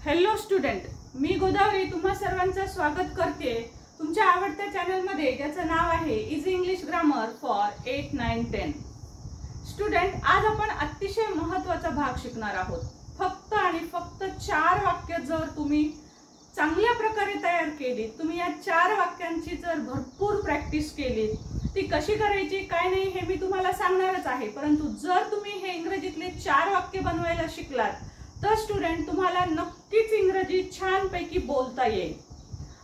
Hello student, मी गोदावरी तुम्हा सर्वांचं स्वागत करते तुमच्या आवडत्या चॅनल मध्ये, ज्याचं नाव आहे easy English grammar for 8, 9, 10. Student, आज आपण अतिशय महत्त्वाचा भाग शिकणार आहोत. फक्त आणि फक्त 4 वाक्य जर तुम्ही चांगल्या प्रकारे तयार केली, तुम्ही या 4 वाक्यांची जर भरपूर प्रॅक्टिस केली, ती कशी करायची काय नाही हे मी तुम्हाला सांगणारच आहे. परंतु जर तुम्ही हे इंग्रजीतले 4 वाक्य बनवायला शिकलात तर स्टुडंट तुम्हाला नक्कीच इंग्रजी छानपैकी बोलता येईल.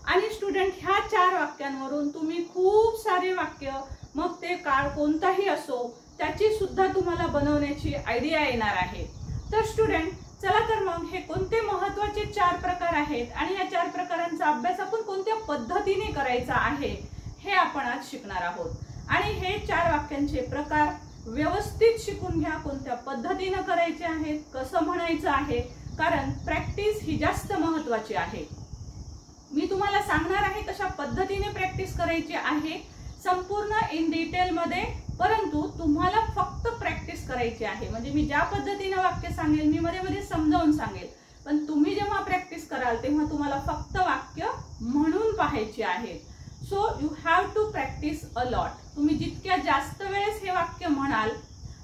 आणि स्टुडंट, ह्या 4 वाक्यांवरून तुम्ही खूप सारे वाक्य, मग ते काळ कोणताही असो, त्याची सुद्धा तुम्हाला बनवण्याची आयडिया येणार आहे. तर स्टुडंट, चला तर मग हे कोणते महत्त्वाचे 4 प्रकार आहेत आणि या 4 प्रकारांचा अभ्यास आपण कोणत्या पद्धतीने करायचा आहे हे आपण आज शिकणार आहोत. आणि हे 4 वाक्यांचे प्रकार व्यवस्थित शिकून घ्या, कोणत्या पद्धतीने करायचे आहेत, कसं म्हणायचं आहे, कारण प्रॅक्टिस ही जास्त महत्त्वाची आहे. मी तुम्हाला सांगणार आहे कशा पद्धतीने प्रॅक्टिस करायची आहे, संपूर्ण इन डिटेल मध्ये. परंतु तुम्हाला फक्त प्रॅक्टिस करायची आहे. म्हणजे मी ज्या पद्धतीने वाक्य सांगेल मी मध्ये मध्ये समजावून सांगेल, पण तुम्ही जेव्हा प्रॅक्टिस कराल तेव्हा तुम्हाला फक्त वाक्य म्हणून पाहायची आहेत. So you have to practise a lot. तुम्ही जितक्या जास्त वेळेस हे वाक्य म्हणाल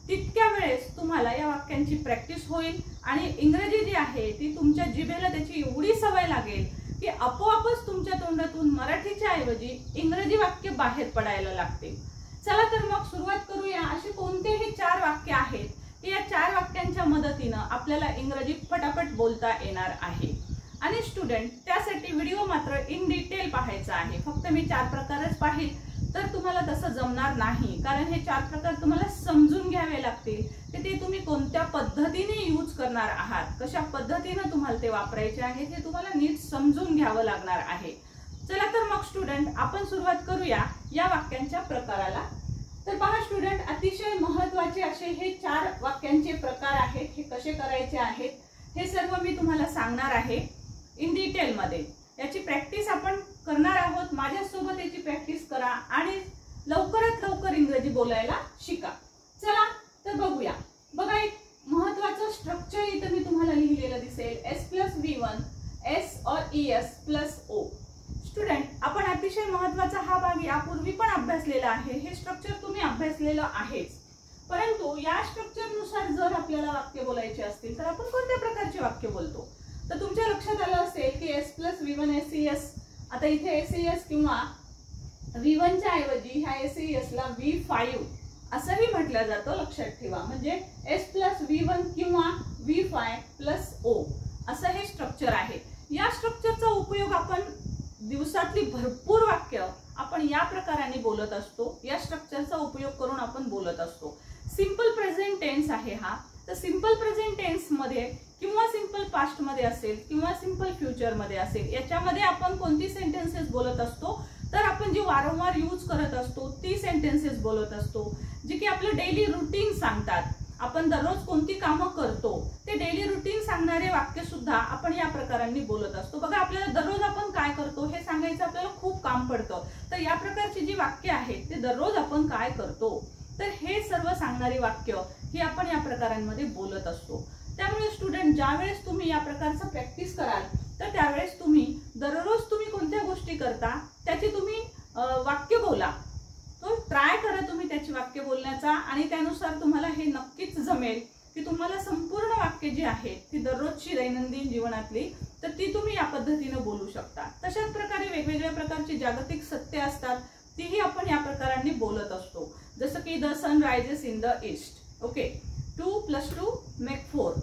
तितक्या वेळेस तुम्हाला या वाक्यांची प्रॅक्टिस होईल आणि इंग्रजी जी आहे ती तुमच्या जिभेला त्याची एवढी सवय लागेल की आपोआपच तुमच्या तोंडातून मराठीच्या ऐवजी इंग्रजी वाक्य बाहेर पडायला लागतील. चला तर मग सुरुवात करूया. असे कोणतेही 4 वाक्य आहेत की या 4 वाक्यांच्या मदतीने आपल्याला इंग्रजी फटाफट बोलता येणार आहे. आणि स्टुडंट, त्यासाठी व्हिडिओ मात्र इन डिटेल पाहायचा आहे. फक्त मी 4 प्रकारच पाहिल तर तुम्हाला तसं जमणार नाही, कारण हे 4 प्रकार तुम्हाला समजून घ्यावे लागतील की ते तुम्ही कोणत्या पद्धतीने यूज करणार आहात, कशा पद्धतीने तुम्हाला ते वापरायचे आहे हे तुम्हाला नीट समजून घ्यावं लागणार आहे. चला तर मग स्टुडंट, आपण सुरुवात करूया या वाक्यांच्या प्रकाराला. तर पहा स्टुडंट, अतिशय महत्त्वाचे असे हे 4 वाक्यांचे प्रकार आहेत. हे कसे करायचे आहेत हे सर्व मी तुम्हाला सांगणार आहे इन डिटेल मध्ये. याची प्रॅक्टिस आपण करणार आहोत. माझ्यासोबत याची प्रॅक्टिस करा आणि लवकरात लवकर इंग्रजी बोलायला शिका. चला तर बघूया. बघा, एक महत्त्वाचं स्ट्रक्चर इथं मी तुम्हाला लिहिलेलं दिसेल, S+V1 S और ES+O. स्टुडंट, आपण अतिशय महत्त्वाचा हा भाग यापूर्वी पण अभ्यासलेला आहे. हे स्ट्रक्चर तुम्ही अभ्यासलेलं आहेच. परंतु या स्ट्रक्चरनुसार जर आपल्याला वाक्य बोलायचे असतील तर आपण कोणत्या प्रकारचे वाक्य बोलतो, तर तुमच्या लक्षात आलं असेल की S+V1 SES. आता इथे SES किंवा V1 च्या ऐवजी ह्या SES ला V5 असंही म्हटलं जातं, लक्षात ठेवा. म्हणजे S+V1 किंवा V5+O असं हे स्ट्रक्चर आहे. या स्ट्रक्चरचा उपयोग आपण दिवसातली भरपूर वाक्य आपण या प्रकाराने बोलत असतो. या स्ट्रक्चरचा उपयोग करून आपण बोलत असतो. सिंपल प्रेझेंट टेन्स आहे हा. तर सिंपल प्रेझेंट टेन्स मध्ये किंवा सिंपल पास्ट मध्ये असेल किंवा सिंपल फ्युचर मध्ये असेल, याच्यामध्ये आपण कोणती सेंटेन्सेस बोलत असतो, तर आपण जी वारंवार यूज करत असतो ती सेंटेन्सेस बोलत असतो, जी की आपलं डेली रुटीन सांगतात. आपण दररोज कोणती कामं करतो ते डेली रुटीन सांगणारे वाक्य सुद्धा आपण या प्रकारांनी बोलत असतो. बघा, आपल्याला दररोज आपण काय करतो हे सांगायचं आपल्याला खूप काम पडतं. तर या प्रकारची जी वाक्य आहेत ते दररोज आपण काय करतो, तर हे सर्व सांगणारी वाक्य ही आपण या प्रकारांमध्ये बोलत असतो. त्यामुळे स्टुडंट, ज्या वेळेस तुम्ही या प्रकारचं प्रॅक्टिस कराल तर त्यावेळेस तुम्ही दररोज तुम्ही कोणत्या गोष्टी करता त्याची तुम्ही वाक्य बोला. तो ट्राय करा तुम्ही त्याची वाक्य बोलण्याचा, आणि त्यानुसार तुम्हाला हे नक्कीच जमेल की तुम्हाला संपूर्ण वाक्य जी आहेत ती दररोजची दैनंदिन जीवनातली तर ती तुम्ही या पद्धतीने बोलू शकता. तशाच प्रकारे वेगवेगळ्या प्रकारची जागतिक सत्य असतात, तीही आपण या प्रकारांनी बोलत असतो. जसं की the sun rises in the east. Okay, 2 + 2 = 4.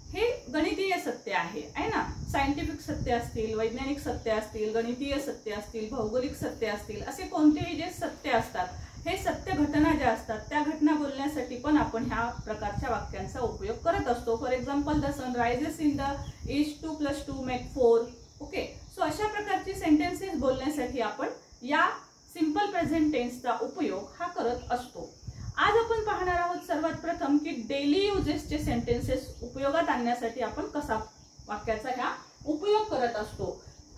हे गणितीय सत्य आहे ना. सायंटिफिक सत्य असतील, वैज्ञानिक सत्य असतील, गणितीय सत्य असतील, भौगोलिक सत्य असतील, असे कोणतेही जे सत्य असतात, हे सत्य घटना ज्या असतात त्या घटना बोलण्यासाठी पण आपण ह्या प्रकारच्या वाक्यांचा उपयोग करत असतो. For example, the sun rises in the east, 2 + 2 = 4. Okay, so अशा प्रकारची सेंटेन्सेस बोलण्यासाठी आपण या सिंपल प्रेझेंट टेन्सचा उपयोग हा करत असतो. आज आपण पाहणार आहोत सर्वात प्रथम की डेली युजेसचे सेंटेन्सेस उपयोगात आणण्यासाठी आपण कसा वाक्याचा ह्या उपयोग करत असतो.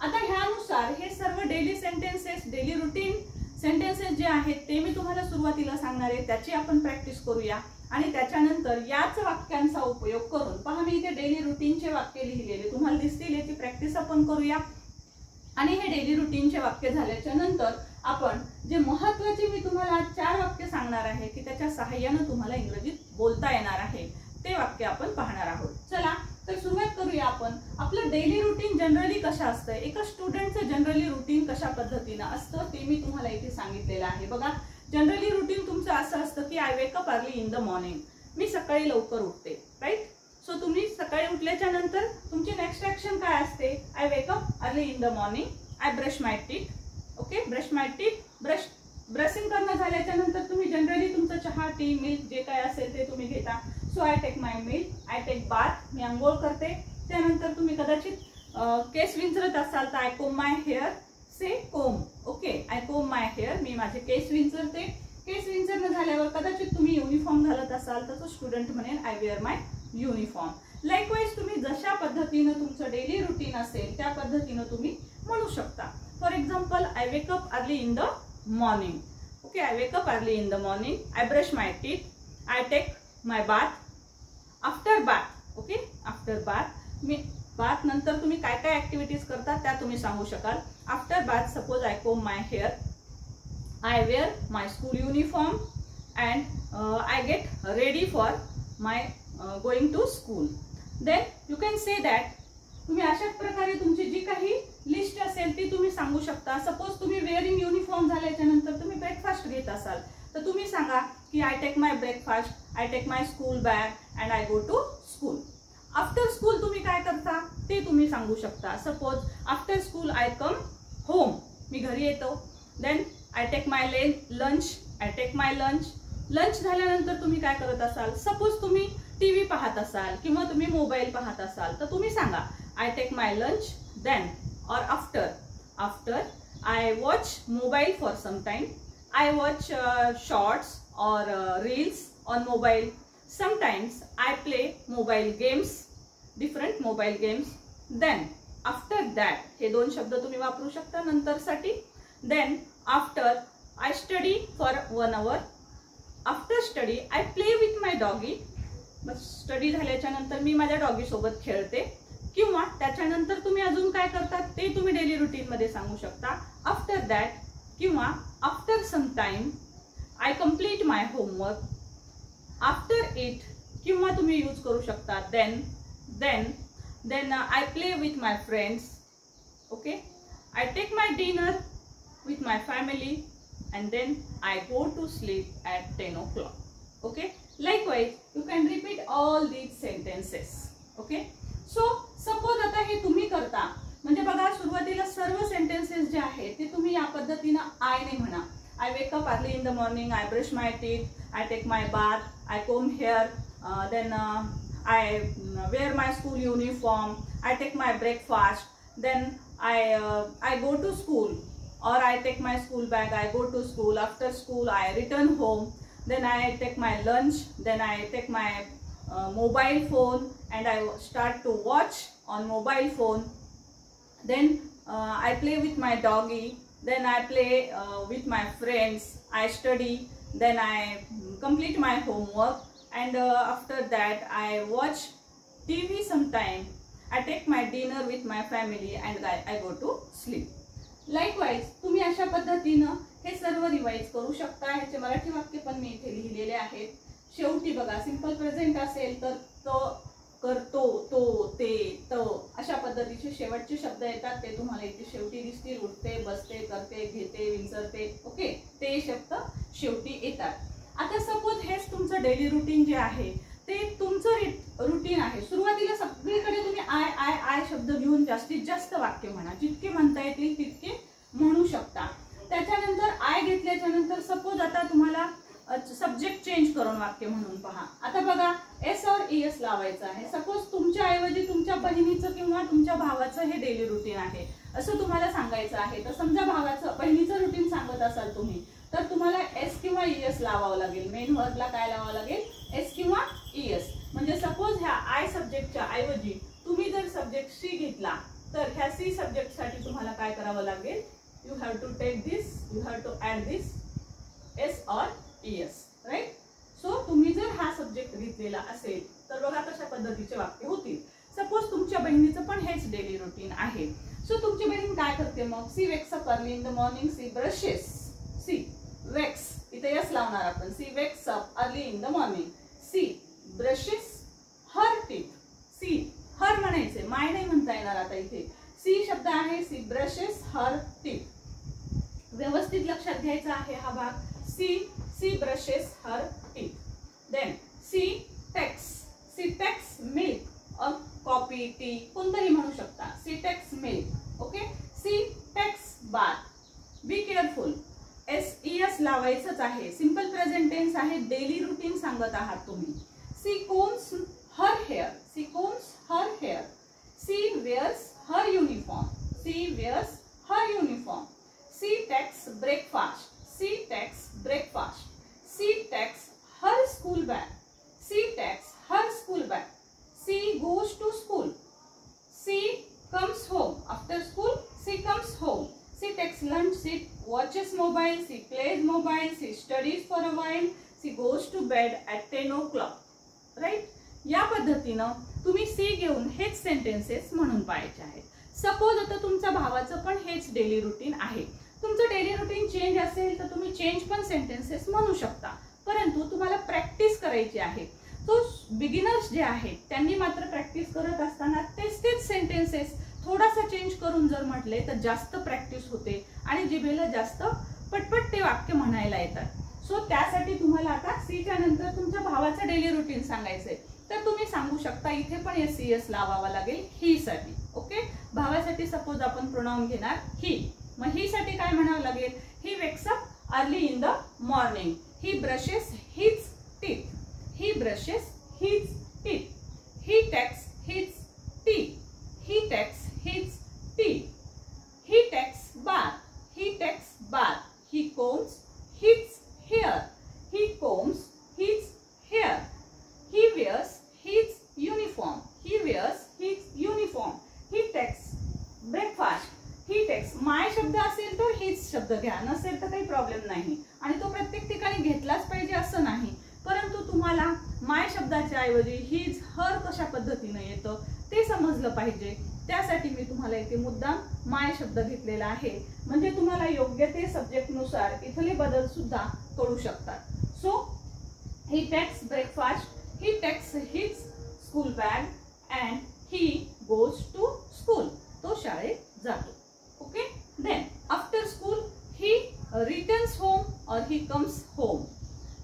आता ह्यानुसार हे सर्व daily sentences, daily routine sentences जे आहेत ते मी तुम्हाला सुरुवातीला सांगणार आहे, त्याची आपण प्रॅक्टिस करूया. आणि त्याच्यानंतर याच वाक्यांचा उपयोग करून, पहा मी इथे डेली रुटीनचे वाक्य लिहिलेले तुम्हाला दिसतील आपण करूया. आणि हे डेली रुटीनचे वाक्य झाल्याच्या नंतर आपण जे महत्त्वाचे मी तुम्हाला 4 वाक्य सांगणार आहे की त्याच्या सहाय्याने तुम्हाला इंग्रजीत बोलता येणार आहे ते वाक्य आपण पाहणार आहोत. चला तर सुरुवात करूया आपण. आपलं डेली रुटीन जनरली कसं असतं, एका स्टुडंटचं जनरली रुटीन कशा पद्धतीने असतं ते मी तुम्हाला इथे सांगितलेलं आहे. बघा, जनरली रुटीन तुमचं असं असतं की I wake up early in the morning. मी सकाळी लवकर उठते, राईट. सो तुम्ही सकाळी उठल्याच्या नंतर तुमची नेक्स्ट ऍक्शन काय असते, I wake up early in the morning, I brush my teeth. Okay, brush my teeth. Brushing करणं झाल्याच्या नंतर तुम्ही जनरली तुमचं चहा, टी, मिल्क जे काय असेल ते तुम्ही घेता. So I take my milk, I take bath. मी आंघोळ करते. त्यानंतर तुम्ही कदाचित केस विंचरत असाल तर I comb my hair. Say comb. Okay, I comb my hair. मी माझे केस विंचरते. केस विंचरणं झाल्यावर कदाचित तुम्ही युनिफॉर्म घालत असाल तर तो स्टुडंट म्हणेल I wear my uniform. Likewise तुम्ही जशा पद्धतीनं तुमचं डेली रुटीन असेल त्या पद्धतीनं तुम्ही म्हणू शकता. For example, I wake up early in the morning. Okay, I wake up early in the morning, I brush my teeth, I take my bath. After bath. Okay, after bath. मी bath नंतर तुम्ही काय काय activities करता त्या तुम्ही सांगू शकाल. After bath, suppose I comb my hair, I wear my school uniform and I get ready for my going to school. Then you can say that. तुम्ही अशाच प्रकारे तुमची जी काही लिस्ट असेल ती तुम्ही सांगू शकता. सपोज तुम्ही वेअरिंग युनिफॉर्म झाल्याच्या नंतर तुम्ही ब्रेकफास्ट घेत असाल तर तुम्ही सांगा की I take my breakfast, I take my school bag and I go to school. After school तुम्ही काय करता ते तुम्ही सांगू शकता. Suppose after school I come home. मी घरी येतो. Then I take my lunch, I take my lunch. Lunch झाल्यानंतर तुम्ही काय करत असाल. सपोज तुम्ही टीव्ही पाहत असाल किंवा तुम्ही मोबाईल पाहत असाल तर तुम्ही सांगा I take my lunch. Then और after I watch mobile for some time. I watch shorts और reels on mobile. Sometimes I play mobile games, different mobile games. Then after that, हे 2 शब्द तुम्ही वापरू शकता नंतरसाठी. Then after I study for 1 hour. After study I play with my doggy. Study झाल्याच्या नंतर मी माझ्या डॉगी सोबत खेळते. किंवा त्याच्यानंतर तुम्ही अजून काय करतात ते तुम्ही डेली रुटीन मध्ये सांगू शकता. आफ्टर दॅट किंवा after some time I complete my homework. After it किंवा तुम्ही यूज करू शकता then I play with my friends. Okay, I take my dinner with my family and then I go to sleep at 10 o'clock. Okay, likewise you can repeat all these sentences. Okay, so suppose आता हे तुम्ही करता म्हणजे बघा सुरुवातीला सर्व sentences जे आहेत ते तुम्ही या पद्धतीने आय ने म्हणा. I wake up early in the morning, I brush my teeth, I take my bath, I comb hair, then I wear my school uniform, I take my breakfast, then I go to school. Or I take my school bag, I go to school. After school, I return home. Then I take my lunch. Then I take my mobile phone and I start to watch on mobile phone. Then I play with my doggy. Then I play with my friends. I study. Then I complete my homework. And after that, I watch TV sometime. I take my dinner with my family and I go to sleep. Likewise तुम्ही अशा पद्धतीनं हे सर्व revise करू शकता. ह्याचे मराठी वाक्य पण मी इथे लिहिलेले आहेत. शेवटी बघा सिंपल प्रेझेंट असेल तर तो, करतो, तो, ते, तो अशा पद्धतीचे शेवटचे शब्द येतात ते तुम्हाला इथे शेवटी दिसतील. उठते, बसते, करते, घेते, विंचरते. ओके, ते शब्द शेवटी येतात. आता सपोज हेच तुमचं डेली रुटीन जे आहे ते तुमचं रुटीन आहे. सुरुवातीला सगळीकडे तुम्ही आय आय आय शब्द घेऊन जास्तीत जास्त वाक्य म्हणा. जितके म्हणता येतील तितके म्हणू शकता. त्याच्यानंतर आय घेतल्याच्या नंतर सपोज आता तुम्हाला सब्जेक्ट चेंज करून वाक्य म्हणून पहा. आता बघा एस और ईएस लावायचं आहे. सपोज तुमच्या ऐवजी तुमच्या बहिणीचं किंवा तुमच्या भावाचं हे डेली रुटीन आहे असं तुम्हाला सांगायचं आहे. तर समजा भावाचं बहिणीचं रुटीन सांगत असाल तुम्ही तर तुम्हाला एस किंवा ईएस लावावं लागेल. मेन वर्बला काय लावावं लागेल, एस किंवा ईएस. म्हणजे सपोज ह्या आय सब्जेक्टच्या ऐवजी तुम्ही जर सब्जेक्ट सी घेतला तर ह्या सी सब्जेक्ट साठी तुम्हाला काय करावं लागेल, you have to take this, you have to add this S और ईएस, राईट. सो तुम्ही जर हा सब्जेक्ट घेतलेला असेल तर बघा कशा पद्धतीचे वाक्य होतील. सपोज तुमच्या बहिणीचं पण हेच डेली रुटीन आहे. सो तुमची बहीण काय करते मग? She wakes up early in the morning, she brushes, she wakes, इथे यस लावणार आपण, she wakes up early in the morning, she brushes her teeth, she her म्हणायचे, माय नाही म्हणता येणार आता इथे, सी शब्द आहे, सी ब्रशेस हर टीथ. व्यवस्थित लक्षात घ्यायचा आहे हा भाग. She brushes her teeth. Then she takes milk, coffee, tea, कोणतंही म्हणू शकता. She takes milk. Okay. She takes bath. Be careful. S लावायचंच आहे. सिंपल प्रेझेंट टेन्स आहे. डेली रुटीन सांगत आहात तुम्ही. She combs her hair, she combs her hair. She wears her uniform, she wears her uniform. She takes breakfast, she takes breakfast. She takes her school bag, she takes her school bag. C goes to school. She comes home after school. She comes home. She takes lunch. She watches mobile. She plays mobile. She studies for a while. She goes to bed at 10 o'clock. Right? या पद्धतीनं तुम्ही C घेऊन हेच sentences म्हणून पाहायचे आहेत. Suppose आता तुमच्या भावाचं पण हेच डेली रुटीन आहे. तुमचं डेली रुटीन चेंज असेल तर तुम्ही चेंज पण सेंटेन्सेस म्हणू शकता, परंतु तुम्हाला प्रॅक्टिस करायची आहे. तो बिगिनर्स जे आहेत त्यांनी मात्र प्रॅक्टिस करत असताना तेच सेंटेन्सेस थोडासा चेंज करून जर म्हटले तर जास्त प्रॅक्टिस होते आणि जिभेला जास्त पटपट ते वाक्य म्हणायला येतात. सो त्यासाठी तुम्हाला आता सीच्या नंतर तुमच्या भावाचं डेली रुटीन सांगायचंय तर तुम्ही सांगू शकता. इथे पण एस लावावा लागेल ही साठी. ओके. भावासाठी सपोज आपण प्रोनाउन घेणार ही. मग ही साठी काय म्हणावं लागेल? He wakes up early in the morning. He brushes his teeth, he brushes his teeth. He takes his tea. He takes his tea. He takes bath. He takes bath. He combs his hair. He combs his hair. He wears his uniform. He wears his uniform. He takes breakfast. He takes. माय शब्द असेल तर his शब्द घ्या, नसेल तर काही problem नाही. आणि तो प्रत्येक ठिकाणी घेतलाच पाहिजे असं नाही, परंतु तुम्हाला माय शब्दाच्या ऐवजी हिज हर कशा पद्धतीने येतं ते समजलं पाहिजे. त्यासाठी मी तुम्हाला इथे मुद्दाम माय शब्द घेतलेला आहे, म्हणजे तुम्हाला योग्य ते सब्जेक्ट नुसार इथले बदल सुद्धा कळू शकतात. So he takes breakfast, he takes his school bag and he goes to school. तो शाळेत जातो. Okay. Then after school he returns home और he comes home.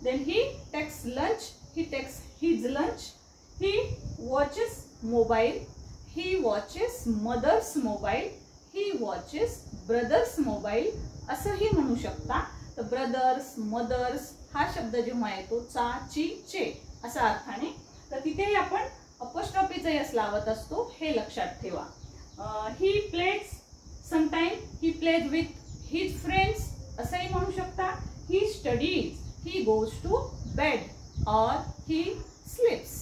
Then he takes lunch. He takes his lunch. He watches mobile. He watches mother's mobile. He watches brother's mobile. असंही म्हणू शकता. तर brothers, mother's हा शब्द जेव्हा येतो चा, ची, चे असा अर्थाने, तर तिथेही आपण अपोस्ट्रॉफीचा यस लावत असतो, हे लक्षात ठेवा. He plays sometime. He plays with his friends असंही म्हणू शकता. He studies. He goes to bed or he sleeps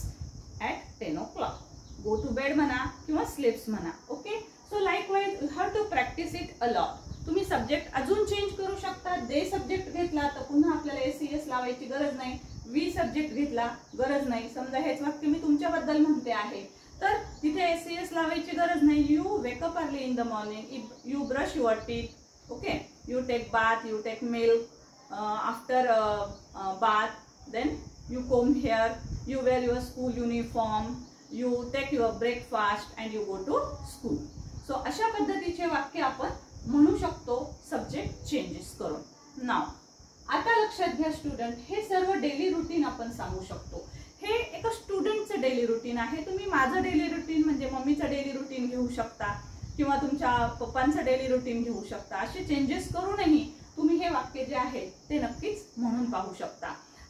at 10 o'clock. Go to bed म्हणा किंवा sleeps म्हणा. Okay. So likewise you have to practice it a lot. तुम्ही subject अजून change करू शकता. दे सब्जेक्ट घेतला तर पुन्हा आपल्याला एस लावायची गरज नाही. वी सब्जेक्ट घेतला गरज नाही. समजा हेच वाक्य मी तुमच्याबद्दल म्हणते आहे तर तिथे एस लावायची गरज नाही. You wake up early in the morning, you brush your teeth. Okay. You take bath, you take milk. After bath, then you comb hair, you wear your school uniform, you take your breakfast and you go to school. So अशा पद्धतीचे वाक्य आपण म्हणू शकतो subject changes करून. नाव आता लक्षात घ्या स्टुडंट, हे सर्व डेली रुटीन आपण सांगू शकतो. हे एका स्टुडंटचं डेली रुटीन आहे. तुम्ही माझं डेली रुटीन म्हणजे मम्मीचं डेली रुटीन घेऊ शकता किंवा तुमच्या पप्पांचं डेली रुटीन घेऊ शकता. असे चेंजेस करूनही तुम्ही हे वाक्य जे आहे ते नक्कीच म्हणून पाहू शकता.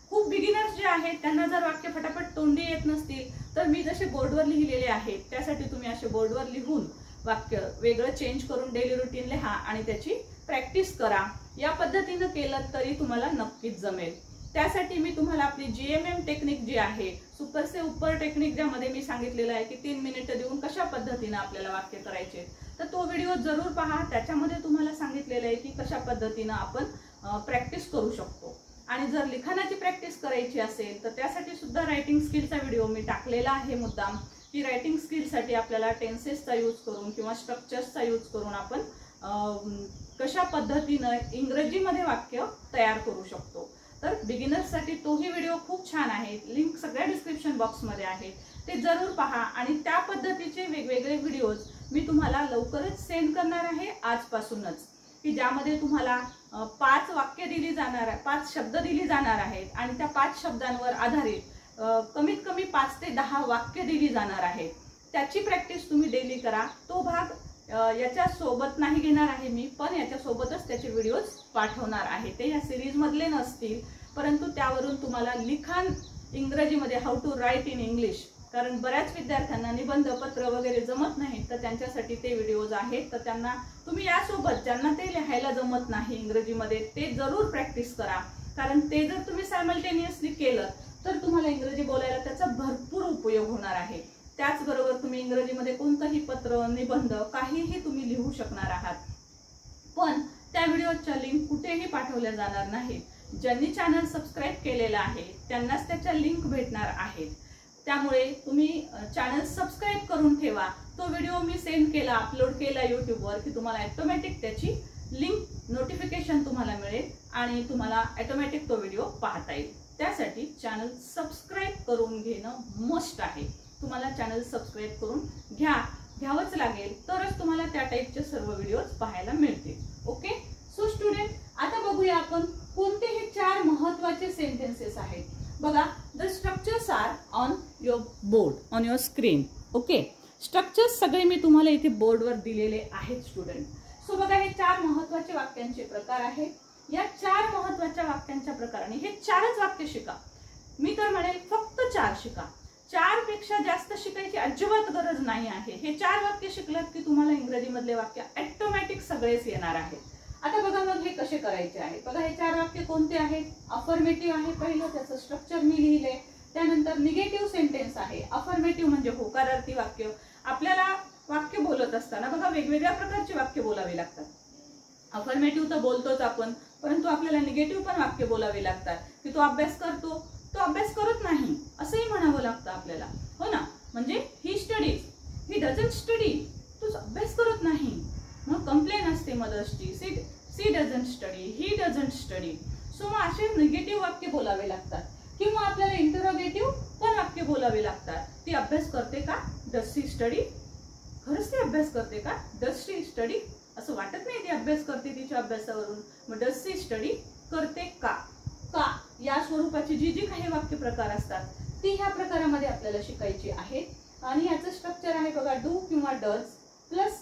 खूप बिगिनर्स जे आहेत त्यांना जर वाक्य फटाफट तोंडी येत नसतील तर मी जसे बोर्डवर लिहिलेले आहेत त्यासाठी तुम्ही असे बोर्डवर लिहून वाक्य वेगळं चेंज करून डेली रुटीन लिहा आणि त्याची प्रॅक्टिस करा. या पद्धतीनं केलं तरी तुम्हाला नक्कीच जमेल. त्यासाठी मी तुम्हाला आपली GMM टेक्निक जी आहे, सुपर से ऊपर टेक्निक, ज्यामध्ये मी सांगितलेलं आहे की 3 मिनिटं देऊन कशा पद्धतीनं आपल्याला वाक्य करायचे, तर तो व्हिडिओ जरूर पहा. त्याच्यामध्ये तुम्हाला सांगितलेलं आहे की कशा पद्धतीनं आपण प्रॅक्टिस करू शकतो. आणि जर लिखाणाची प्रॅक्टिस करायची असेल तर त्यासाठी सुद्धा रायटिंग स्किलचा व्हिडिओ मी टाकलेला आहे मुद्दाम, की रायटिंग स्किलसाठी आपल्याला टेन्सेसचा यूज करून किंवा स्ट्रक्चर्सचा यूज करून आपण कशा पद्धतीनं इंग्रजीमध्ये वाक्य तयार करू शकतो। तर बिगिनर्ससाठी तोही व्हिडिओ खूप छान आहे, लिंक सगळ्या डिस्क्रिप्शन बॉक्समध्ये आहे, ते जरूर पहा। आणि त्या पद्धतीचे वेगवेगळे व्हिडिओज मी तुम्हाला लवकरच सेंड करणार आहे आजपासूनच, की ज्यामध्ये तुम्हाला 5 वाक्य दिली जाणार आहे, 5 शब्द दिली जाणार आहेत आणि त्या 5 शब्दांवर आधारित कमीत कमी 5 ते 10 वाक्य दिली जाणार आहेत। त्याची प्रॅक्टिस तुम्ही डेली करा। तो भाग याच्या सोबत नाही घेणार आहे मी, पण याच्या सोबतच त्याचे व्हिडिओज पाठवणार आहे। ते या सिरीज मधले नसतील, परंतु त्यावरून तुम्हाला लिखाण इंग्रजीमध्ये how to write in English, कारण बऱ्याच विद्यार्थ्यांना निबंध पत्र वगैरे जमत नाही, तर त्यांच्यासाठी ते व्हिडिओज आहेत। तर त्यांना तुम्ही यासोबत ज्यांना ते लिहायला जमत नाही इंग्रजीमध्ये ते जरूर प्रॅक्टिस करा, कारण ते जर तुम्ही सायमल्टेनियसली केलं तर तुम्हाला इंग्रजी बोलायला त्याचा भरपूर उपयोग होणार आहे। त्याचबरोबर तुम्ही इंग्रजीमध्ये कोणतंही पत्र निबंध काहीही तुम्ही लिहू शकणार आहात, पण त्या व्हिडिओच्या लिंक कुठेही पाठवल्या जाणार नाहीत। ज्यांनी चॅनल सबस्क्राईब केलेला आहे त्यांनाच त्याच्या लिंक भेटणार आहेत। त्यामुळे तुम्ही चॅनल सबस्क्राईब करून ठेवा। तो व्हिडिओ मी सेंड केला, अपलोड केला यूट्यूबवर, की तुम्हाला ऑटोमॅटिक त्याची लिंक नोटिफिकेशन तुम्हाला मिळेल आणि तुम्हाला ऑटोमॅटिक तो व्हिडिओ पाहता येईल। त्यासाठी चॅनल सबस्क्राईब करून घेणं मस्ट आहे। तुम्हाला चॅनल सबस्क्राईब करून घ्यावंच लागेल, तरच तुम्हाला त्या टाईपचे सर्व व्हिडिओज पाहायला मिळतील। ओके, सो स्टुडंट, आता बघूया आपण कोणते हे 4 महत्त्वाचे सेंटेन्सेस आहेत। बघा, the structures are on your board, on your screen. Okay, structures सगळे मी तुम्हाला इथे बोर्डवर दिलेले आहेत स्टुडंट। सो बघा, हे 4 महत्त्वाचे वाक्यांचे प्रकार आहेत। या 4 महत्त्वाच्या वाक्यांच्या प्रकाराने हे 4च वाक्य शिका। मी तर म्हणेल फक्त 4 शिका, 4 पेक्षा जास्त शिकायची अजिबात गरज नाही आहे। हे 4 वाक्य शिकलात की तुम्हाला इंग्रजी मधले वाक्य ऑटोमॅटिक सगळेच येणार आहेत। आता बघा मग हे कसे करायचे आहे। बघा, हे 4 वाक्य कोणते आहेत? अफर्मेटिव्ह आहे पहिलं, त्याचं स्ट्रक्चर मी लिहिले। त्यानंतर निगेटिव्ह सेंटेन्स आहे। अफर्मेटिव्ह म्हणजे होकारार्थी वाक्य। आपल्याला वाक्य बोलत असताना बघा वेगवेगळ्या प्रकारची वाक्य बोलावी लागतात। अफर्मेटिव्ह तर बोलतोच आपण, परंतु आपल्याला निगेटिव्ह पण वाक्य बोलावे लागतात, की तो अभ्यास करतो, तो अभ्यास करत नाही असंही म्हणावं लागतं आपल्याला, हो ना। म्हणजे he studies, he doesn't study, तो अभ्यास करत नाही। मग कंप्लेन असते मदर्सची, she doesn't study, he doesn't study. So मग असे निगेटिव्ह वाक्य बोलावे लागतात, किंवा आपल्याला इंटरोगेटिव्ह पण वाक्य बोलावे लागतात। ती अभ्यास करते का? Does she study? खरंच ती अभ्यास करते का? Does she study? असं वाटत नाही ती अभ्यास करते तिच्या अभ्यासावरून। मग डज शी स्टडी करते का? का या स्वरूपाची जी काही वाक्य प्रकार असतात ती ह्या प्रकारामध्ये आपल्याला शिकायची आहेत। आणि याचं स्ट्रक्चर आहे बघा, डू किंवा डज प्लस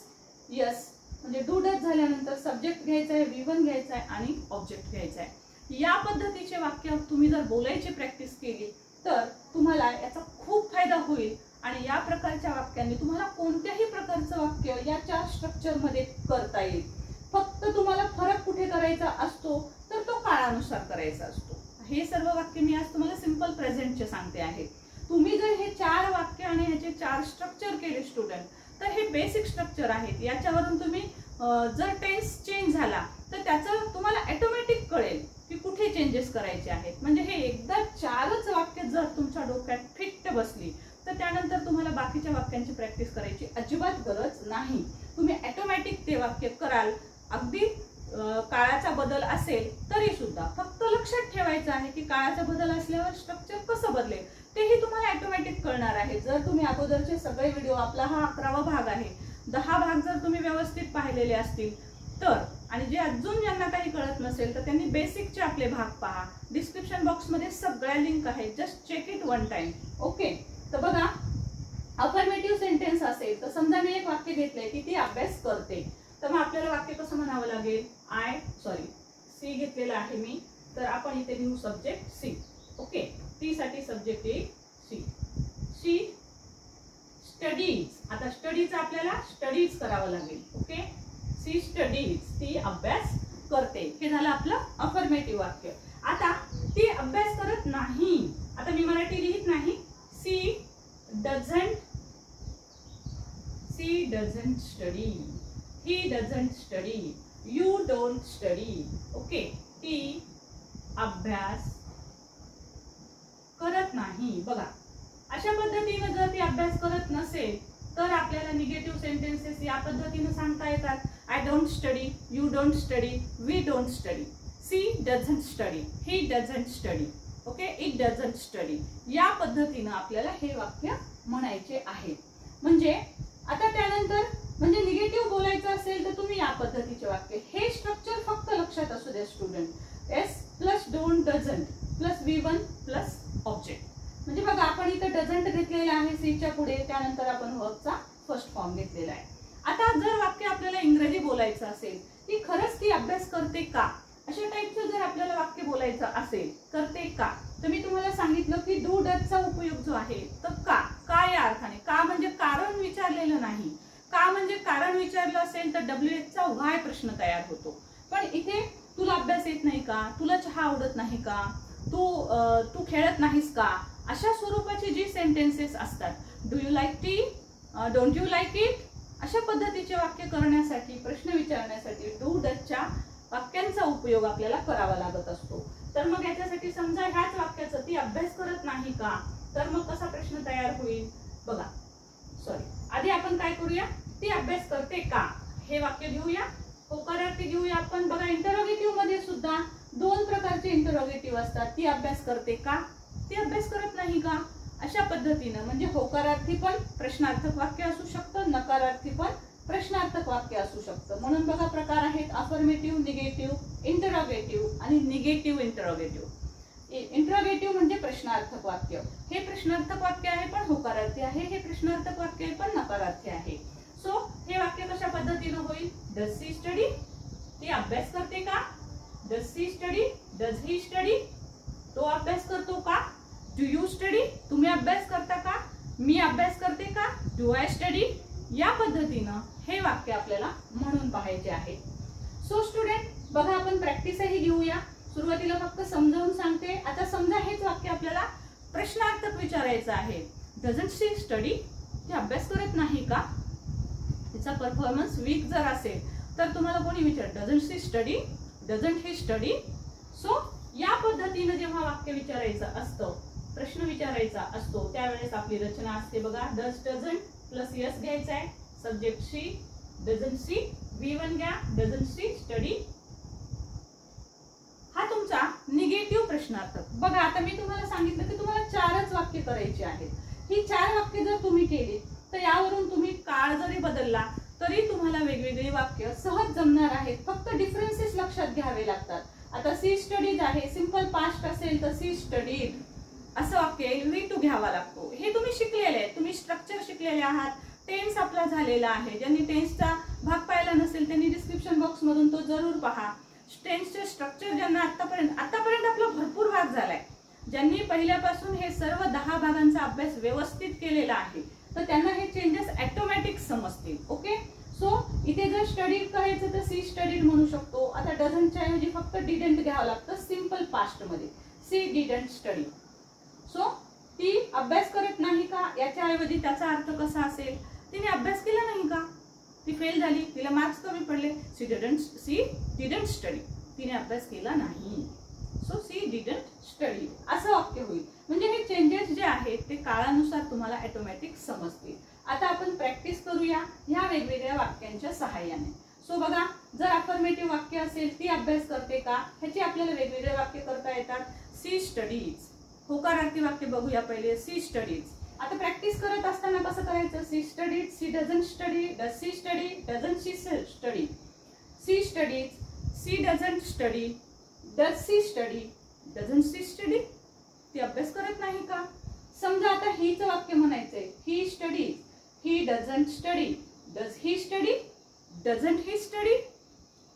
यस, म्हणजे डू डज झाल्यानंतर सब्जेक्ट घ्यायचा आहे, V1 घ्यायचा आहे आणि ऑब्जेक्ट घ्यायचा आहे। या पद्धतीचे वाक्य तुम्ही जर बोलायची प्रॅक्टिस केली तर तुम्हाला याचा खूप फायदा होईल। आणि या प्रकारच्या वाक्यांनी तुम्हाला कोणत्याही प्रकारचं वाक्य या 4 स्ट्रक्चर मध्ये करता येईल। फक्त तुम्हाला फरक कुठे करायचा असतो तर तो काळानुसार करायचा असतो। हे सर्व वाक्य मी आज तुम्हाला सिंपल प्रेझेंटचे सांगते आहे। तुम्ही जर हे 4 वाक्य आणि ह्याचे 4 स्ट्रक्चर केले स्टुडंट, तर हे बेसिक स्ट्रक्चर आहेत। याच्यावरून तुम्ही जर टेन्स चेंज झाला तर त्याचं तुम्हाला ऑटोमॅटिक कळेल की कुठे चेंजेस करायचे आहेत। म्हणजे हे एकदा 4च वाक्य जर तुमच्या डोक्यात फिट्ट बसली तर त्यानंतर तुम्हाला बाकीच्या वाक्यांची प्रॅक्टिस करायची अजिबात गरज नाही। तुम्ही ऑटोमॅटिक ते वाक्य कराल। अगदी काळाचा बदल असेल तरी सुद्धा फक्त लक्षात ठेवायचं आहे की काळाचा बदल असल्यावर स्ट्रक्चर कसं बदलेल तेही तुम्हाला ऑटोमॅटिक कळणार आहे। जर तुम्ही अगोदरचे सगळे व्हिडिओ, आपला हा 11वा भाग आहे, 10 भाग जर तुम्ही व्यवस्थित पाहिलेले असतील तर, आणि जे अजून ज्यांना काही कळत नसेल तर त्यांनी बेसिकचे आपले भाग पहा। डिस्क्रिप्शन बॉक्स मध्ये सगळ्या लिंक आहेत, just check it one time. Okay, तर बघा, अफर्मेटिव्ह सेंटेन्स असेल तर समजा मी एक वाक्य घेतलंय की ती अभ्यास करते, तर मग आपल्याला वाक्य कसं म्हणावं लागेल? सी घेतलेला आहे मी, तर आपण इथे लिहू सब्जेक्ट सी। ओके, टी साठी सब्जेक्ट येईल सी। शी स्टडीज, आता स्टडीज आपल्याला स्टडीज करावं लागेल। ओके, सी स्टडीज, ती अभ्यास करते। हे झालं आपलं अफर्मेटिव्ह वाक्य। आता ती अभ्यास करत नाही, आता मी मराठी लिहित नाही, she doesn't study, he doesn't study, you don't study. Okay, ती अभ्यास करत नाही। बघा, अशा पद्धतीने जर ती अभ्यास करत नसेल तर आपल्याला निगेटिव्ह सेंटेन्सेस या पद्धतीने सांगता येतात. I don't study, you don't study, we don't study, she doesn't study, he doesn't study, okay, it doesn't study. या पद्धतीने आपल्याला हे वाक्य म्हणायचे आहे. म्हणजे आता त्यानंतर म्हणजे निगेटिव्ह बोलायचं असेल तर तुम्ही या पद्धतीचे वाक्य, हे स्ट्रक्चर फक्त लक्षात असू द्या student. S plus don't doesn't plus V1 plus object. म्हणजे बघा आपण इथं डझंट घेतलेला आहे सीच्या पुढे, त्यानंतर आपण वर्बचा फर्स्ट फॉर्म घेतलेला आहे. आता जर वाक्य आपल्याला इंग्रजी बोलायचं असेल की खरंच ती अभ्यास करते का, अशा टाईपचं जर आपल्याला वाक्य बोलायचं असेल करते का, तर मी तुम्हाला सांगितलं की डू डजचा उपयोग जो आहे तर का या अर्थाने. का म्हणजे कारण विचारलेलं नाही. का म्हणजे कारण विचारलं असेल तर WH चा व्हाय प्रश्न तयार होतो. पण इथे तुला अभ्यास येत नाही का, तुला चहा आवडत नाही का, तू खेळत नाहीस का, अशा स्वरूपाची जी सेंटेन्सेस असतात, do you like tea, don't you like it, अशा पद्धतीचे वाक्य करण्यासाठी, प्रश्न विचारण्यासाठी डू डजच्या वाक्यांचा उपयोग आपल्याला करावा लागत असतो. तर मग याच्यासाठी समजा ह्याच वाक्याचं ती अभ्यास करत नाही का, तर मग कसा प्रश्न तयार होईल बघा. आधी आपण काय करूया, ती अभ्यास करते का हे वाक्य घेऊया, होकारार्थी घेऊया आपण. बघा इंटरोगेटिव्ह मध्ये सुद्धा दोन प्रकारचे इंटरोगेटिव्ह असतात. ती अभ्यास करते का, ती अभ्यास करत नाही का, अशा पद्धतीनं. म्हणजे होकारार्थी पण प्रश्नार्थक वाक्य असू शकतं, नकारार्थी पण प्रश्नार्थक वाक्य असू शकतं. म्हणून बघा प्रकार आहेत अफर्मेटिव्ह, निगेटिव्ह, इंटरोगेटिव्ह आणि निगेटिव्ह इंटरोगेटिव्ह. इंटरोगेटिव्ह म्हणजे प्रश्नार्थक वाक्य, हे प्रश्नार्थक वाक्य आहे पण होकारार्थी आहे, हे प्रश्नार्थक वाक्य आहे पण नकारार्थी आहे. सो हे वाक्य कशा पद्धतीनं होईल, डज सी स्टडी, ती अभ्यास करते का, does she study, does he study, तो अभ्यास करतो का, डू यू स्टडी, तुम्ही अभ्यास करता का, मी अभ्यास करते का, डू आय स्टडी. या पद्धतीनं हे वाक्य आपल्याला म्हणून पाहायचे आहे. सो स्टुडंट बघा आपण प्रॅक्टिसही घेऊया. सुरुवातीला फक्त समजावून सांगते. आता समजा हेच वाक्य आपल्याला प्रश्नार्थक विचारायचं आहे. डझंट शी स्टडी, ती अभ्यास करत नाही का, तिचा परफॉर्मन्स वीक जर असेल तर तुम्हाला कोणी विचार doesn't she study, doesn't he study. So या पद्धतीनं जेव्हा वाक्य विचारायचं असतं, प्रश्न विचारायचा असतो, त्यावेळेस आपली रचना असते बघा. डज डझंट प्लस यस घ्यायचा आहे, subject she, doesn't she, V1 घ्या, डझंट शी स्टडी. हा तुमचा निगेटिव्ह प्रश्नार्थक. बघा आता मी तुम्हाला सांगितलं की तुम्हाला 4च वाक्य करायची आहेत. ही 4 वाक्य जर तुम्ही केली तर यावरून तुम्ही काळ जरी बदलला तरी तुम्हाला वेगवेगळी वाक्य सहज जमणार आहेत. फक्त डिफरन्सेस लक्षात घ्यावे लागतात. आता सी स्टडीज आहे, सिंपल पास्ट असेल तर सी स्टडीड असं वाक्य येईल, V2 घ्यावा लागतो. हे तुम्ही शिकलेले आहे, तुम्ही स्ट्रक्चर शिकलेले आहात. टेन्स आपला झालेला आहे. ज्यांनी टेन्सचा भाग पाहिला नसेल त्यांनी डिस्क्रिप्शन बॉक्स मधून तो जरूर पहा. टेन्सचे स्ट्रक्चर ज्यांना आतापर्यंत आपला भरपूर भाग झालाय, ज्यांनी पहिल्यापासून हे सर्व 10 भागांचा अभ्यास व्यवस्थित केलेला आहे तर त्यांना हे चेंजेस ऑटोमॅटिक समजतील. ओके. सो इथे जर स्टडीड करायचं तर सी स्टडीड म्हणू शकतो. आता डझंटच्या ऐवजी फक्त डिडंट घ्यावं लागतं सिंपल पास्ट मध्ये, सी डिडंट स्टडी. सो ती अभ्यास करत नाही का, याच्या ऐवजी त्याचा अर्थ कसा असेल, तिने अभ्यास केला नाही का, ती फेल झाली, तिला मार्क्स कमी पडले, सी डिडंट स्टडी, तिने अभ्यास केला नाही. सो सी डिडंट स्टडी असं वाक्य होईल. म्हणजे हे चेंजेस जे आहेत ते काळानुसार तुम्हाला ऑटोमॅटिक समजतील. आता आपण प्रॅक्टिस करूया ह्या वेगवेगळ्या वाक्यांच्या सहाय्याने. सो बघा जर अफर्मेटिव्ह वाक्य असेल ती अभ्यास करते का, ह्याची आपल्याला वेगवेगळे वाक्य करता येतात. She studies. होकारार्थी वाक्य बघूया पहिले, सी स्टडीज. आता प्रॅक्टिस करत असताना कसं करायचं, she studied, she doesn't study, does she study, doesn't she study, she studies, she doesn't study, does she study, doesn't she study, ती अभ्यास करत नाही का. समजा आता हीच वाक्य म्हणायचंय, ही studies, he doesn't study, does he study, doesn't he study.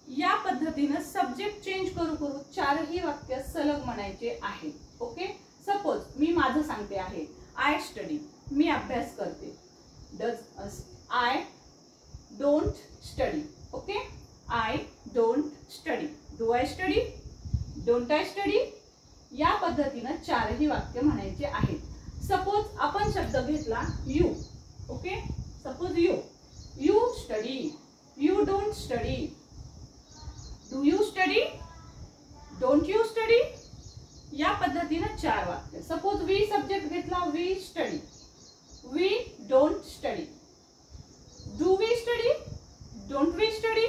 या पद्धतीनं सब्जेक्ट चेंज करू करू 4ही वाक्य सलग म्हणायचे आहे. ओके. सपोज मी माझं सांगते आहे, आय स्टडी, मी अभ्यास करते. Does I don't study. Okay. I don't study, do I study, don't I study. या पद्धतीनं 4ही वाक्य म्हणायचे आहेत. सपोज आपण शब्द घेतला you. Okay. Suppose you study, you don't study, do you study, don't you study. या पद्धतीनं 4 वाक्य. सपोज वी सब्जेक्ट घेतला, we study, we don't study. Do we study, don't we study.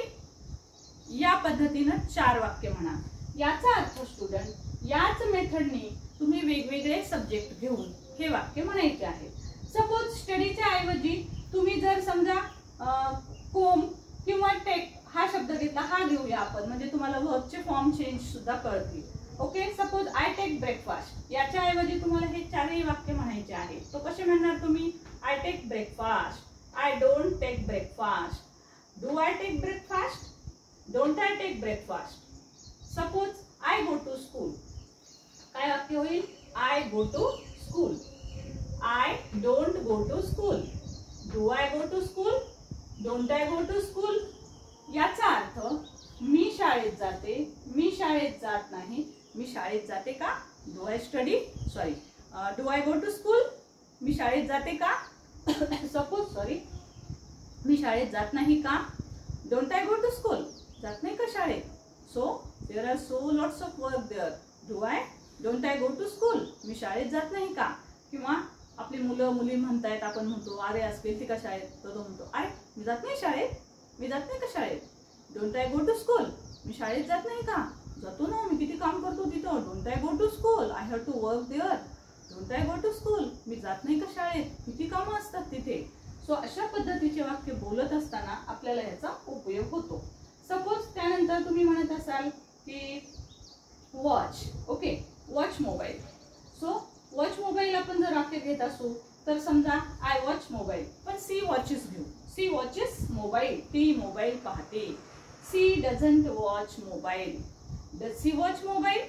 या पद्धतीनं 4 वाक्य म्हणा. याचा अर्थ स्टुडंट याच मेथडने तुम्ही वेगवेगळे सब्जेक्ट घेऊन हे वाक्य म्हणायचे आहे. सपोज स्टडीच्या ऐवजी तुम्ही जर समजा कोम किंवा टेक हा शब्द घेतला, हा घेऊया आपण, म्हणजे तुम्हाला वर्बचे फॉर्म चेंज सुद्धा कळतील. Okay, suppose I take breakfast, याच्या ऐवजी तुम्हाला हे 4ही वाक्य म्हणायचे आहे. तो कसे म्हणणार तुम्ही? I take breakfast, I don't take breakfast, do I take breakfast, don't I take breakfast. Suppose I go to school, काय वाक्य होईल? I go to school, I don't go to school, do I go to school, don't I go to school. याचा अर्थ मी शाळेत जाते, मी शाळेत जात नाही, मी शाळेत जाते का? Do I study, sorry, do I go to school, मी शाळेत जाते का? सपोज मी शाळेत जात नाही का? Don't I go to school, जात नाही का शाळेत? So there are so lots of work there. Don't I go to school, मी शाळेत जात नाही का? किंवा आपली मुलं मुली म्हणतायत, आपण म्हणतो अरे आज गेलती का शाळेत, तर तो म्हणतो अरे मी जात नाही शाळेत, मी जात नाही का शाळेत? Don't I go to school, मी शाळेत जात नाही का? जातो ना, मी किती काम करतो तिथं. Don't I go to school, I have to work there. Don't I go to school, मी जात नाही का शाळेत, किती कामं असतात तिथे. सो अशा पद्धतीचे वाक्य बोलत असताना आपल्याला याचा उपयोग होतो. सपोज त्यानंतर तुम्ही म्हणत असाल की watch, okay, watch mobile. So watch mobile आपण जर वाक्य घेत असू तर समजा आय वॉच मोबाईल, पण सी वॉचेस घेऊ. सी वॉचेस मोबाईल, ती मोबाईल पाहते. She doesn't watch mobile, does she watch mobile,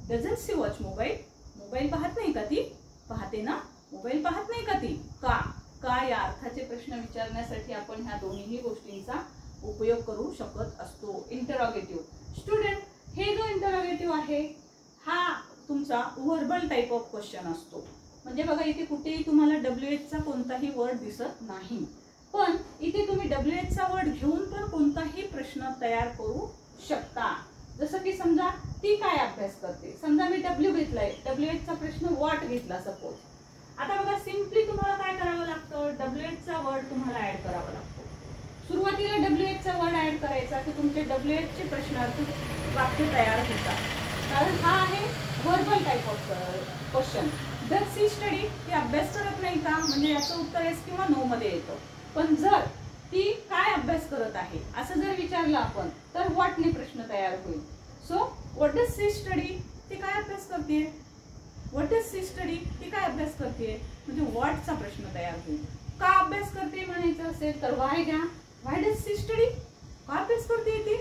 doesn't she watch mobile. Mobile पाहत नाही का ती? पाहते ना. मोबाईल पाहत नाही का ती? का? का या अर्थाचे प्रश्न विचारण्यासाठी आपण ह्या दोन्ही गोष्टींचा उपयोग करू शकत असतो. इंटरॉगेटिव्ह. स्टुडंट, हे जो इंटरॉगेटिव्ह आहे हा तुमचा व्हर्बल टाइप ऑफ क्वेश्चन असतो. म्हणजे बघा इथे कुठेही तुम्हाला WH चा कोणताही वर्ड दिसत नाही, पण इथे तुम्ही WH चा वर्ड घेऊन पण कोणताही प्रश्न तयार करू शकता. जसं की समजा ती काय अभ्यास करते, समजा मी W घेतलाय, WH चा प्रश्न व्हॉट घेतला सपोज. आता बघा सिम्पली तुम्हाला काय करावं लागतं? WH चा वर्ड तुम्हाला ऍड करावा लागतो. सुरुवातीला WH चा वर्ड ऍड करायचा की तुमचे WH चे प्रश्नार्थक वाक्य तयार होतात. कारण हा आहे व्हर्बल टाइप ऑफ क्वेश्चन. जर सी स्टडी, ती अभ्यास करत नाही का, म्हणजे याचं उत्तर येस किंवा नो मध्ये येतं. पण जर ती काय अभ्यास करत आहे असं जर विचारलं आपण तर व्हॉटने प्रश्न तयार होईल. So what does she study, ती काय अभ्यास करते? व्हॉट डज सी स्टडी, ती काय अभ्यास करते, म्हणजे व्हॉटचा प्रश्न तयार होईल. का अभ्यास करते म्हणायचं असेल तर व्हाय घ्या. व्हाय डज सी स्टडी, का अभ्यास करते ती?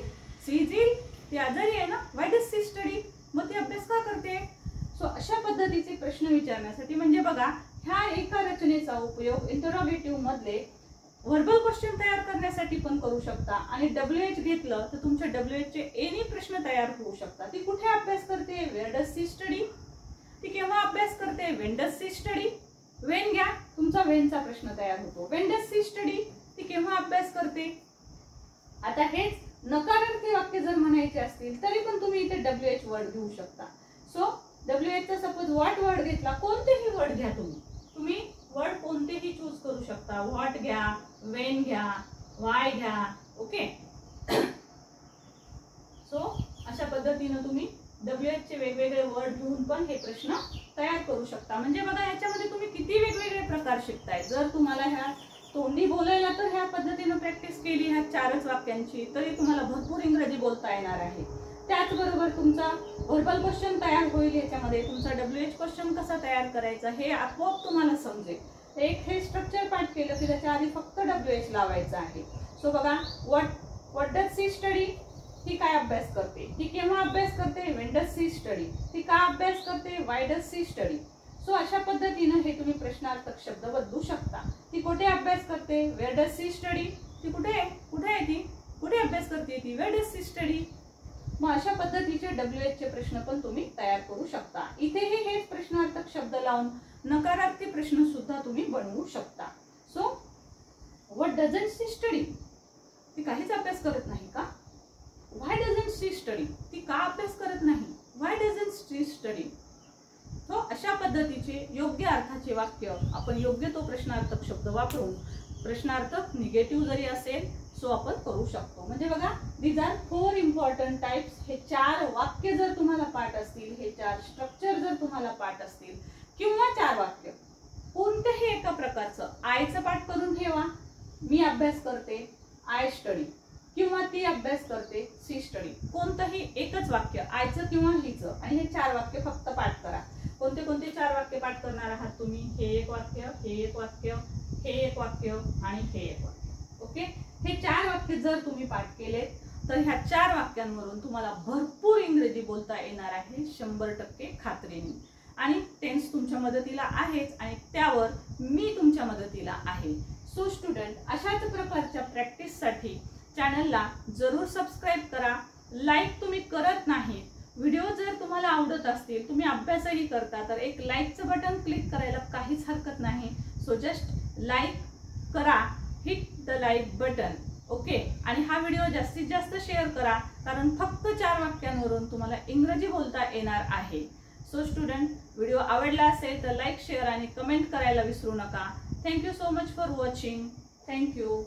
सी इज इल, ती आजारी आहे ना. व्हाय डज सी स्टडी, मग ती अभ्यास का करते? सो अशा पद्धतीचे प्रश्न विचारण्यासाठी, म्हणजे बघा ह्या एका रचनेचा उपयोग इंटरॉगेटिव्ह मधले व्हर्बल क्वेश्चन तयार करण्यासाठी पण करू शकता. आणि WH घेतलं तर तुमच्या WH चे एनी प्रश्न तयार होऊ शकतात. ती कुठे अभ्यास करते? Where does she study. ती केव्हा अभ्यास करते? When does she study. When घ्या, तुमचा व्हेनचा प्रश्न तयार होतो. व्हेन डज सी स्टडी, ती केव्हा अभ्यास करते. आता हेच नकारार्थी वाक्य जर म्हणायचे असतील तरी पण तुम्ही इथे WH वर्ड घेऊ शकता. सो WH चा सपोज व्हॉट वर्ड घेतला, कोणतेही वर्ड घ्या तुम्ही वर्ड कोणतेही चूज करू शकता. व्हॉट घ्या, व्हेन घ्या, वाय घ्या, ओके. सो अशा पद्धतीने तुम्ही WH चे वेगवेगळे वर्ड घेऊन पण हे प्रश्न तयार करू शकता. म्हणजे बघा याच्यामध्ये तुम्ही किती वेगवेगळे प्रकार शिकताय. जर तुम्हाला ह्या तोंडी बोलायला तर ह्या पद्धतीने प्रॅक्टिस केली ह्या 4च वाक्यांची, तरी तुम्हाला भरपूर इंग्रजी बोलता येणार आहे. त्याचबरोबर तुमचा व्हर्बल क्वेश्चन तयार होईल. याच्यामध्ये तुमचा WH क्वेश्चन कसा तयार करायचा हे आपोआप तुम्हाला समजेल. एक हे स्ट्रक्चर पाठ केलं की त्याच्या आधी फक्त WH लावायचा आहे. सो बघा व्हॉट डज सी स्टडी, ती काय अभ्यास करते, ती केव्हा अभ्यास करते, व्हेन डज सी स्टडी, ती का अभ्यास करते, व्हाय डज सी स्टडी. सो अशा पद्धतीने हे तुम्ही प्रश्नार्थक शब्द बदलू शकता. ती कुठे अभ्यास करते, वेअर डज सी स्टडी, ती कुठे आहे, ती कुठे अभ्यास करते, ती वेअर डज सी स्टडी. मग अशा पद्धतीचे WH चे प्रश्न पण तुम्ही तयार करू शकता. इथेही हेच प्रश्नार्थक शब्द लावून नकारार्थी प्रश्न सुद्धा तुम्ही बनवू शकता. So what doesn't she study, ती काहीच अभ्यास करत नाही का. व्हाय डझंट सी स्टडी, ती का अभ्यास करत नाही, व्हाय डझंट सी स्टडी. तो अशा पद्धतीचे योग्य अर्थाचे वाक्य आपण योग्य तो प्रश्नार्थक शब्द वापरून प्रश्नार्थक निगेटिव्ह जरी असेल सो आपण करू शकतो. म्हणजे बघा, दीज आर 4 इम्पॉर्टंट टाइप्स. हे 4 वाक्य जर तुम्हाला पाठ असतील, हे 4 स्ट्रक्चर जर तुम्हाला पाठ असतील किंवा 4 वाक्य कोणत्याही एका प्रकारचं, आयचं पाठ करून ठेवा, मी अभ्यास करते, आय स्टडी, किंवा ती अभ्यास करते, सी स्टडी. कोणतंही एकच वाक्य आयचं किंवा हिचं, आणि हे 4 वाक्य फक्त पाठ करा. कोणते कोणते 4 वाक्य पाठ करणार आहात तुम्ही? हे एक वाक्य, हे एक वाक्य, हे एक वाक्य आणि हे एक वाक्य. ओके, हे 4 वाक्य जर तुम्ही पाठ केलेत तर ह्या 4 वाक्यांवरून तुम्हाला भरपूर इंग्रजी बोलता येणार आहे 100% खात्रीने. आणि टेन्स तुमच्या मदतीला आहेच आणि त्यावर मी तुमच्या मदतीला आहे. सो स्टुडंट, अशाच प्रकारच्या प्रॅक्टिससाठी चॅनलला जरूर सबस्क्राईब करा. लाईक तुम्ही करत नाही, व्हिडिओ जर तुम्हाला आवडत असतील, तुम्ही अभ्यासही करता, तर एक लाईकचं बटन क्लिक करायला काहीच हरकत नाही. सो जस्ट लाईक करा, hit the like button. Okay, आणि हा व्हिडिओ जास्तीत जास्त शेअर करा, कारण फक्त 4 वाक्यांवरून तुम्हाला इंग्रजी बोलता येणार आहे. सो स्टुडंट, व्हिडिओ आवडला असेल तर लाईक, शेअर आणि कमेंट करायला विसरू नका. Thank you so much for watching. Thank you.